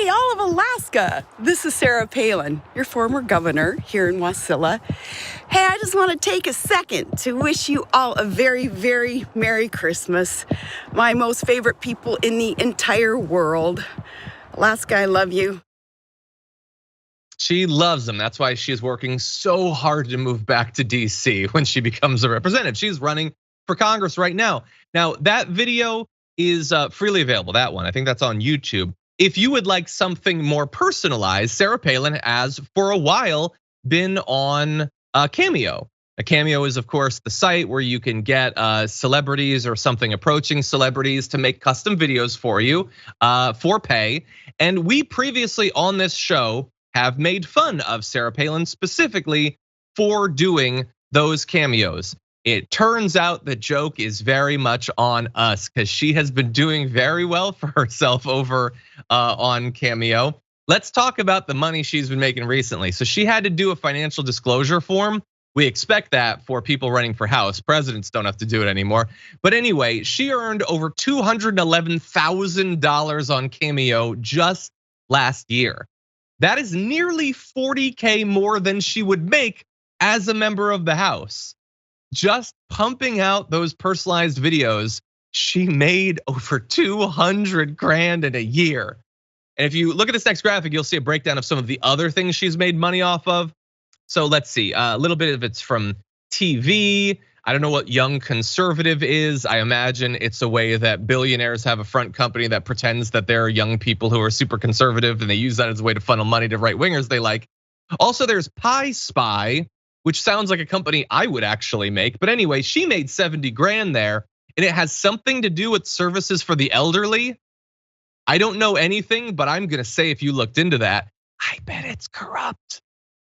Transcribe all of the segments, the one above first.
Hey, all of Alaska. This is Sarah Palin, your former governor here in Wasilla. Hey, I just want to take a second to wish you all a very, very Merry Christmas. My most favorite people in the entire world. Alaska, I love you. She loves them. That's why she's working so hard to move back to DC when she becomes a representative. She's running for Congress right now. Now, that video is freely available, that one. I think that's on YouTube. If you would like something more personalized, Sarah Palin has for a while been on Cameo. A Cameo is, of course, the site where you can get celebrities or something approaching celebrities to make custom videos for you for pay. And we previously on this show have made fun of Sarah Palin specifically for doing those cameos. It turns out the joke is very much on us because she has been doing very well for herself over on Cameo. Let's talk about the money she's been making recently. So she had to do a financial disclosure form. We expect that for people running for House. Presidents don't have to do it anymore. But anyway, she earned over $211,000 on Cameo just last year. That is nearly 40K more than she would make as a member of the House. Just pumping out those personalized videos, she made over 200 grand in a year. And if you look at this next graphic, you'll see a breakdown of some of the other things she's made money off of. So let's see, a little bit of it's from TV. I don't know what Young Conservative is. I imagine it's a way that billionaires have a front company that pretends that they're young people who are super conservative and they use that as a way to funnel money to right wingers they like. Also, there's Pie Spy, which sounds like a company I would actually make. But anyway, she made 70 grand there, and it has something to do with services for the elderly. I don't know anything, but I'm gonna say if you looked into that, I bet it's corrupt.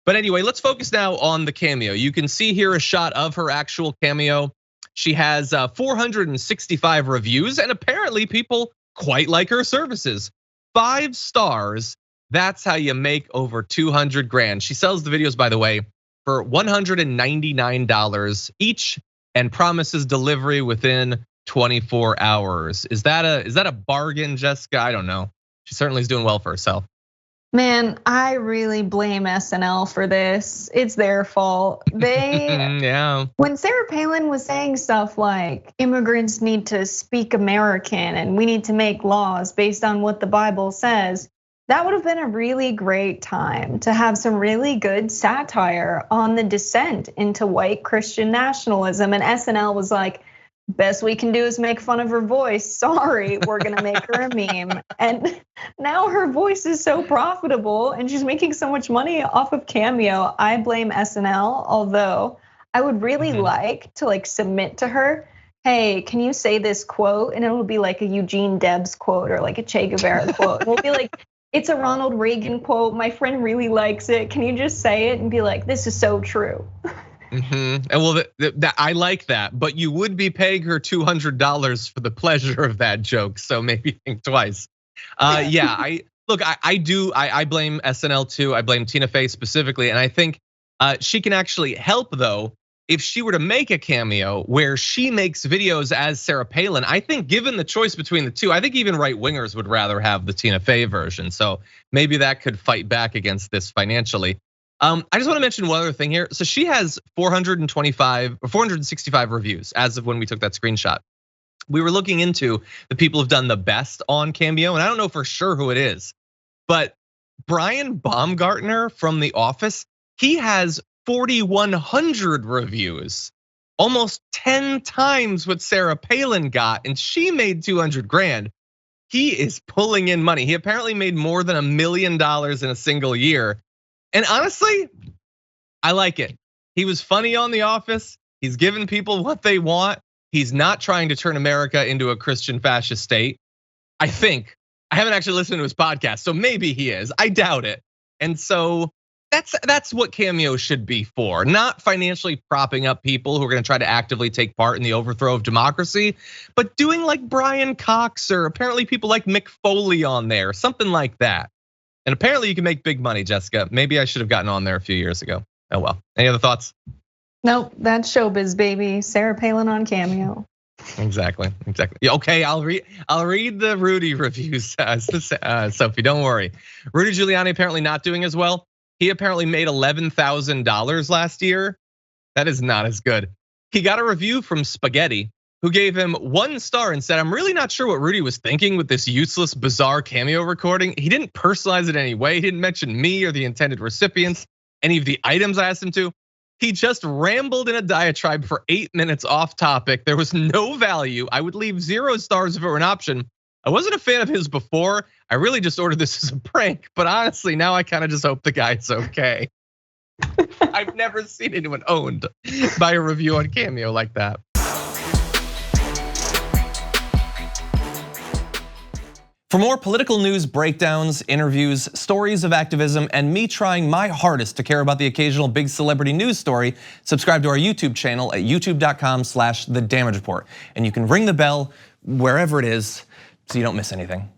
But anyway, let's focus now on the Cameo. You can see here a shot of her actual Cameo. She has 465 reviews, and apparently people quite like her services. 5 stars, that's how you make over 200 grand. She sells the videos, by the way, for $199 each and promises delivery within 24 hours. Is that a bargain, Jessica? I don't know. She certainly is doing well for herself. Man, I really blame SNL for this. It's their fault. Yeah. When Sarah Palin was saying stuff like immigrants need to speak American and we need to make laws based on what the Bible says, that would have been a really great time to have some really good satire on the descent into white Christian nationalism. And SNL was like, best we can do is make fun of her voice. Sorry, we're gonna make her a meme. And now her voice is so profitable and she's making so much money off of Cameo. I blame SNL, although I would really like to submit to her, hey, can you say this quote? And it'll be like a Eugene Debs quote or like a Che Guevara quote. It'll be like, it's a Ronald Reagan quote. My friend really likes it. Can you just say it and be like, this is so true? And well, I like that, but you would be paying her $200 for the pleasure of that joke. So maybe think twice. Yeah, I blame SNL too. I blame Tina Fey specifically. And I think she can actually help though, if she were to make a Cameo where she makes videos as Sarah Palin. I think given the choice between the two, I think even right wingers would rather have the Tina Fey version. So maybe that could fight back against this financially. I just want to mention one other thing here. So she has 465 reviews as of when we took that screenshot. We were looking into the people who've done the best on Cameo, and I don't know for sure who it is, but Brian Baumgartner from The Office, he has 4,100 reviews, almost 10 times what Sarah Palin got, and she made 200 grand. He is pulling in money. He apparently made more than $1 million in a single year. And honestly, I like it. He was funny on The Office. He's giving people what they want. He's not trying to turn America into a Christian fascist state. I think. I haven't actually listened to his podcast, so maybe he is. I doubt it. And so that's what Cameo should be for, not financially propping up people who are gonna try to actively take part in the overthrow of democracy, but doing like Brian Cox or apparently people like Mick Foley on there, something like that. And apparently you can make big money, Jessica. Maybe I should have gotten on there a few years ago. Oh well. Any other thoughts? Nope, that's showbiz, baby. Sarah Palin on Cameo. Exactly. Okay, I'll read the Rudy reviews, Sophie, don't worry. Rudy Giuliani apparently not doing as well. He apparently made $11,000 last year. That is not as good. He got a review from Spaghetti, who gave him 1 star and said, I'm really not sure what Rudy was thinking with this useless, bizarre Cameo recording. He didn't personalize it in any way. He didn't mention me or the intended recipients, any of the items I asked him to. He just rambled in a diatribe for 8 minutes off topic. There was no value. I would leave 0 stars if it were an option. I wasn't a fan of his before. I really just ordered this as a prank, but honestly, now I kind of just hope the guy's okay. I've never seen anyone owned by a review on Cameo like that. For more political news breakdowns, interviews, stories of activism, and me trying my hardest to care about the occasional big celebrity news story, subscribe to our YouTube channel at youtube.com/The Damage Report. And you can ring the bell wherever it is so you don't miss anything.